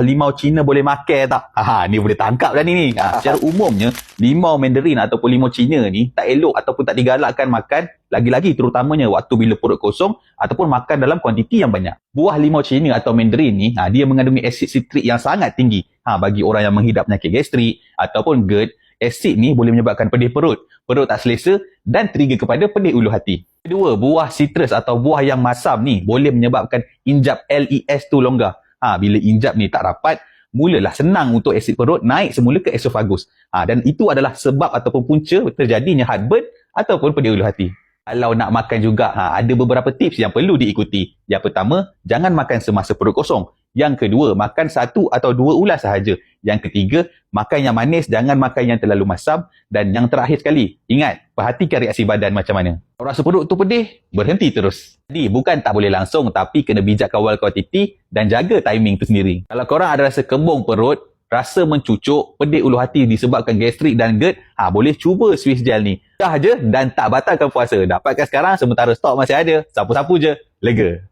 Limau Cina boleh makan tak? Ni boleh tangkap dah ni. Secara umumnya, limau Mandarin ataupun limau Cina ni tak elok ataupun tak digalakkan makan, lagi-lagi terutamanya waktu bila perut kosong ataupun makan dalam kuantiti yang banyak. Buah limau Cina atau Mandarin ni, dia mengandungi asid sitrik yang sangat tinggi. Bagi orang yang menghidap penyakit gastrik ataupun GERD, asid ni boleh menyebabkan pedih perut tak selesa dan trigger kepada pedih ulu hati. Kedua, buah sitrus atau buah yang masam ni boleh menyebabkan injap LES tu longgar. Bila injap ni tak rapat, mulalah senang untuk asid perut naik semula ke esofagus. Dan itu adalah sebab ataupun punca terjadinya heartburn ataupun pedih ulu hati. Kalau nak makan juga, ada beberapa tips yang perlu diikuti. Yang pertama, jangan makan semasa perut kosong. Yang kedua, makan 1 atau 2 ulas sahaja. Yang ketiga, makan yang manis, jangan makan yang terlalu masam. Dan yang terakhir sekali, ingat, perhatikan reaksi badan macam mana. Kalau rasa perut tu pedih, berhenti terus. Jadi, bukan tak boleh langsung, tapi kena bijak kawal kuantiti dan jaga timing tu sendiri. Kalau korang ada rasa kembung perut, rasa mencucuk, pedih ulu hati disebabkan gastrik dan GERD, boleh cuba Swiss Gel ni. Dah je dan tak batalkan puasa. Dapatkan sekarang sementara stok masih ada. Sapu-sapu je, lega.